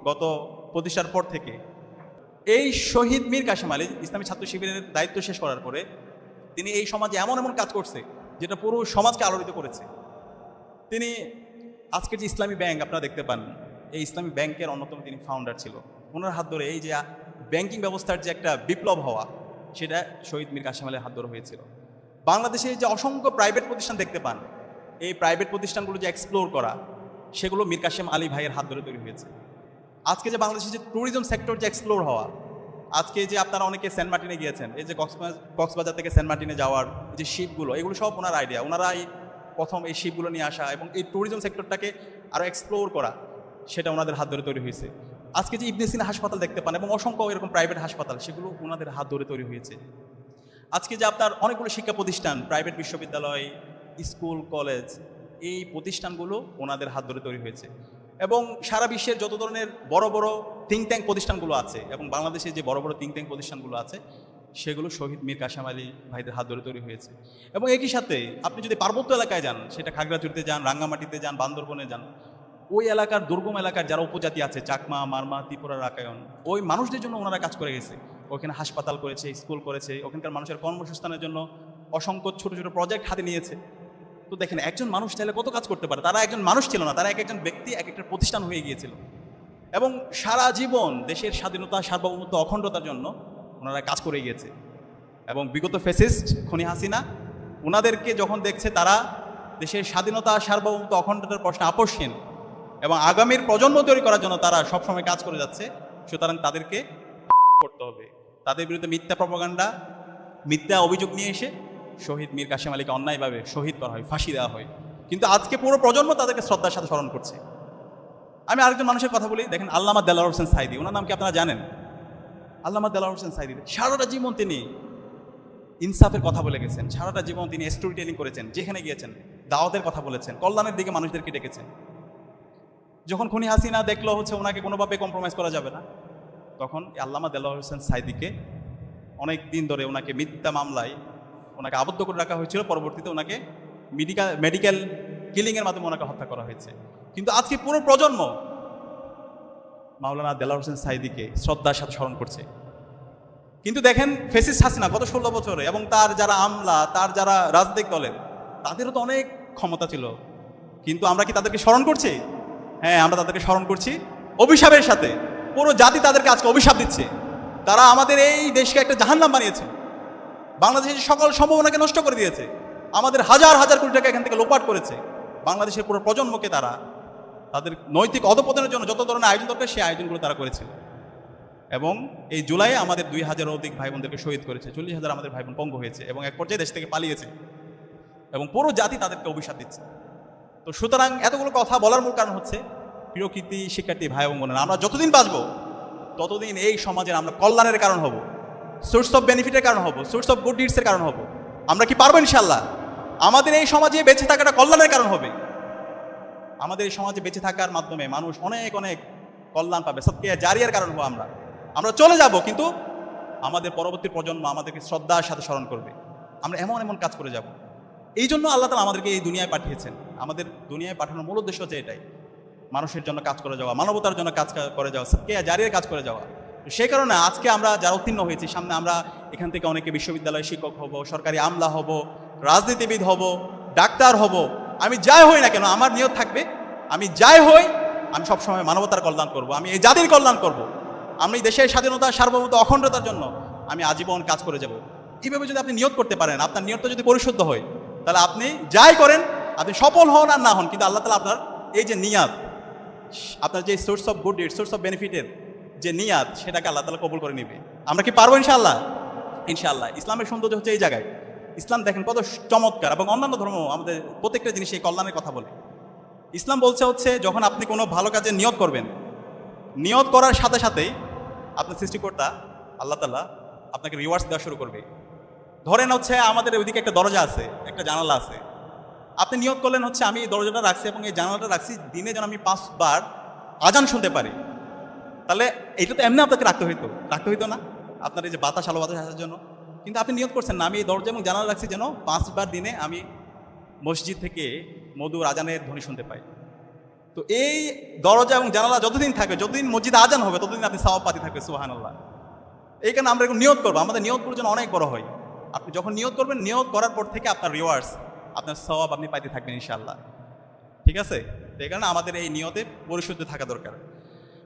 গত প্রতিষ্ঠার পর থেকে এই শহীদ মীর কাসেম আলী ইসলামী ছাত্র শিবিরের দায়িত্ব শেষ করার পরে তিনি এই সমাজে এমন এমন কাজ করছে যেটা পুরো সমাজকে আলোড়িত করেছে। তিনি আজকের যে ইসলামী ব্যাংক আপনারা দেখতে পান, এই ইসলামী ব্যাংকের অন্যতম তিনি ফাউন্ডার ছিল। ওনার হাত ধরে এই যে ব্যাংকিং ব্যবস্থার যে একটা বিপ্লব হওয়া, সেটা শহীদ মীর কাসেম আলীর হাত ধরে হয়েছিল। বাংলাদেশে যে অসংখ্য প্রাইভেট প্রতিষ্ঠান দেখতে পান, এই প্রাইভেট প্রতিষ্ঠানগুলো যে এক্সপ্লোর করা, সেগুলো মীর কাসেম আলী ভাইয়ের হাত ধরে তৈরি হয়েছে। আজকে যে বাংলাদেশের যে ট্যুরিজম সেক্টর যে এক্সপ্লোর হওয়া, আজকে যে আপনারা অনেকে সেন্ট মার্টিনে গিয়েছেন, এই যে কক্সবাজার থেকে সেন্ট মার্টিনে যাওয়ার যে শিপগুলো, এগুলো সব ওনার আইডিয়া। ওনারাই প্রথম এই শিপগুলো নিয়ে আসা এবং এই ট্যুরিজম সেক্টরটাকে আরও এক্সপ্লোর করা, সেটা ওনাদের হাত ধরে তৈরি হয়েছে। আজকে যে ইবনে সিনা হাসপাতাল দেখতে পান এবং অসংখ্য এরকম প্রাইভেট হাসপাতাল, সেগুলো ওনাদের হাত ধরে তৈরি হয়েছে। আজকে যে আপনার অনেকগুলো শিক্ষা প্রতিষ্ঠান, প্রাইভেট বিশ্ববিদ্যালয়, স্কুল, কলেজ, এই প্রতিষ্ঠানগুলো ওনাদের হাত ধরে তৈরি হয়েছে। এবং সারা বিশ্বের যত ধরনের বড় বড় থিঙ্ক ট্যাঙ্ক প্রতিষ্ঠানগুলো আছে এবং বাংলাদেশে যে বড় বড় থিঙ্ক ট্যাঙ্ক প্রতিষ্ঠানগুলো আছে, সেগুলো শহীদ মীর কাসেম আলী ভাইদের হাত ধরে তৈরি হয়েছে। এবং একই সাথে আপনি যদি পার্বত্য এলাকায় যান, সেটা খাগড়াছড়িতে যান, রাঙ্গামাটিতে যান, বান্দরবনে যান, ওই এলাকার দুর্গম এলাকার যারা উপজাতি আছে, চাকমা, মারমা, ত্রিপুরা, রাকায়ন, ওই মানুষদের জন্য ওনারা কাজ করে গেছে। ওখানে হাসপাতাল করেছে, স্কুল করেছে, ওখানকার মানুষের কর্মসংস্থানের জন্য অসংখ্য ছোট ছোট প্রজেক্ট হাতে নিয়েছে। তো দেখেন, একজন মানুষ চাইলে কত কাজ করতে পারে। তারা একজন মানুষ ছিল না, তারা এক একজন ব্যক্তি, এক একটা প্রতিষ্ঠান হয়ে গিয়েছিল। এবং সারা জীবন দেশের স্বাধীনতা, সার্বভৌমত্ব, অখণ্ডতার জন্য ওনারা কাজ করে গিয়েছে। এবং বিগত ফ্যাসিস্ট খনি হাসিনা ওনাদেরকে যখন দেখছে তারা দেশের স্বাধীনতা, সার্বভৌমত্ব, অখণ্ডতার প্রশ্নে আপোষহীন এবং আগামীর প্রজন্ম তৈরি করার জন্য তারা সবসময় কাজ করে যাচ্ছে, সুতরাং তাদেরকে করতে হবে। তাদের বিরুদ্ধে মিথ্যা প্রপাগান্ডা, মিথ্যা অভিযোগ নিয়ে এসে শহীদ মীর কাসেম আলীকে অন্যায়ভাবে শহীদ করা হয়, ফাঁসি দেওয়া হয়। কিন্তু আজকে পুরো প্রজন্ম তাদেরকে শ্রদ্ধার সাথে স্মরণ করছে। আমি আরেকজন মানুষের কথা বলি, দেখেন আল্লামা দেলাওয়ার হোসেন সাইদি, ওনার নাম কি আপনারা জানেন? আল্লামা দেলাওয়ার হোসেন সাইদি সারাটা জীবন তিনি ইনসাফের কথা বলে গেছেন, সারাটা জীবন তিনি স্টোরি টেলিং করেছেন, যেখানে গিয়েছেন দাওয়াতের কথা বলেছেন, কল্যাণের দিকে মানুষদেরকে ডেকেছেন। যখন খনি হাসিনা দেখলো হচ্ছে ওনাকে কোনোভাবে কম্প্রোমাইজ করা যাবে না, তখন আল্লামা দেলাওয়ার হোসেন সাইদিকে অনেক দিন ধরে ওনাকে মিথ্যা মামলায় ওনাকে আবদ্ধ করে রাখা হয়েছিল। পরবর্তীতে ওনাকে মেডিকেল কিলিংয়ের মাধ্যমে ওনাকে হত্যা করা হয়েছে। কিন্তু আজকে পুরো প্রজন্ম মাওলানা দেলাওয়ার হোসেন সাইদিকে শ্রদ্ধার সাথে স্মরণ করছে। কিন্তু দেখেন ফ্যাসিস্ট হাসিনা গত 16 বছরে এবং তার যারা আমলা, তার যারা রাজনৈতিক দলের, তাদেরও তো অনেক ক্ষমতা ছিল, কিন্তু আমরা কি তাদেরকে স্মরণ করছি? হ্যাঁ, আমরা তাদেরকে স্মরণ করছি অভিশাপের সাথে। পুরো জাতি তাদেরকে আজকে অভিশাপ দিচ্ছে। তারা আমাদের এই দেশকে একটা জাহান্নাম বানিয়েছে, বাংলাদেশের সকল সম্ভাবনাকে নষ্ট করে দিয়েছে, আমাদের হাজার হাজার কোটি টাকা এখান থেকে লোপাট করেছে। বাংলাদেশের পুরো প্রজন্মকে তারা তাদের নৈতিক অধপতনের জন্য যত ধরনের আয়োজন দরকার সেই আয়োজনগুলো তারা করেছিল। এবং এই জুলাইয়ে আমাদের 2000 অধিক ভাই বোনদেরকে শহীদ করেছে, 40,000 আমাদের ভাই বোন পঙ্গু হয়েছে এবং এক পর্যায়ে দেশ থেকে পালিয়েছে এবং পুরো জাতি তাদেরকে অভিশাপ দিচ্ছে। তো সুতরাং এতগুলো কথা বলার মূল কারণ হচ্ছে, প্রিয় কৃতি শিক্ষার্থী ভাই এবং বোনেরা, আমরা যতদিন বাঁচবো ততদিন এই সমাজের আমরা কল্যাণের কারণ হব, সোর্স অফ বেনিফিটের কারণ হব, সোর্স অফ গুড ডিডসের কারণ হব। আমরা কি পারবো? ইনশাল্লাহ আমাদের এই সমাজে বেঁচে থাকাটা কল্যাণের কারণ হবে। আমাদের এই সমাজে বেঁচে থাকার মাধ্যমে মানুষ অনেক অনেক কল্যাণ পাবে, সবকে জারিয়ার কারণ হবো। আমরা চলে যাব, কিন্তু আমাদের পরবর্তী প্রজন্ম আমাদেরকে শ্রদ্ধার সাথে স্মরণ করবে। আমরা এমন এমন কাজ করে যাব। এই জন্য আল্লাহ তাআলা আমাদেরকে এই দুনিয়ায় পাঠিয়েছেন। আমাদের দুনিয়ায় পাঠানোর মূল উদ্দেশ্য হচ্ছে এটাই, মানুষের জন্য কাজ করে যাওয়া, মানবতার জন্য কাজ করে যাওয়া, সবকে জারিয়ার কাজ করে যাওয়া। সেই কারণে আজকে আমরা যারা উত্তীর্ণ হয়েছি, সামনে আমরা এখান থেকে অনেকে বিশ্ববিদ্যালয়ের শিক্ষক হব, সরকারি আমলা হব, রাজনীতিবিদ হব, ডাক্তার হব। আমি যাই হই না কেন, আমার নিয়ত থাকবে আমি যাই হই, আমি সবসময় মানবতার কল্যাণ করব, আমি এই জাতির কল্যাণ করব, আমি দেশের স্বাধীনতা, সার্বভৌমত্ব, অখণ্ডতার জন্য আমি আজীবন কাজ করে যাব। এইভাবে যদি আপনি নিয়ত করতে পারেন, আপনার নিয়তটা যদি পরিশুদ্ধ হয়, তাহলে আপনি যাই করেন, আপনি সফল হন আর না হন, কিন্তু আল্লাহ তাআলা আপনার এই যে নিয়াত, আপনার যে source of good deed, source of বেনিফিটের যে নিয়াত, সেটাকে আল্লাহ তাআলা কবুল করে নেবে। আমরা কি পারবো? ইনশাআল্লাহ। ইনশাআল্লাহ। ইসলামের সৌন্দর্য হচ্ছে এই জায়গায়। ইসলাম দেখেন কত চমৎকার, এবং অন্যান্য ধর্ম আমাদের প্রত্যেকটা জিনিস এই কল্যাণের কথা বলে। ইসলাম বলছে হচ্ছে, যখন আপনি কোনো ভালো কাজে নিয়ত করবেন, নিয়ত করার সাথে সাথেই আপনার সৃষ্টিকর্তা আল্লাহ তাআলা আপনাকে রিওয়ার্ডস দেওয়া শুরু করবে। ধরেন হচ্ছে আমাদের ওইদিকে একটা দরজা আছে, একটা জানালা আছে, আপনি নিয়ত করলেন হচ্ছে আমি এই দরজাটা রাখছি এবং এই জানালাটা রাখছি, দিনে যেন আমি 5 বার আজান শুনতে পারি। তাহলে এইটা তো এমনি আপনাকে রাখতে হইতো না, আপনার এই যে বাতাস, আলো বাতাস আসার জন্য। কিন্তু আপনি নিয়ত করছেন না, আমি এই দরজা এবং জানালা রাখছি যেন 5 বার দিনে আমি মসজিদ থেকে মধুর আজানের ধ্বনি শুনতে পাই। তো এই দরজা এবং জানালা যতদিন থাকবে, যতদিন মসজিদে আজান হবে, ততদিন আপনি সওয়াব পাতি থাকবে। সুবহানাল্লাহ। এই কারণে আমরা এখন নিয়ত করবো, আমাদের নিয়ত যেন অনেক বড় হয়। আপনি যখন নিয়ত করবেন, নিয়ত করার পর থেকে আপনার রিওয়ার্ডস, আপনার সওয়াব আপনি পাইতে থাকবেন ইনশাআল্লাহ। ঠিক আছে? তো এই কারণে আমাদের এই নিয়তে পরিশুদ্ধ থাকা দরকার।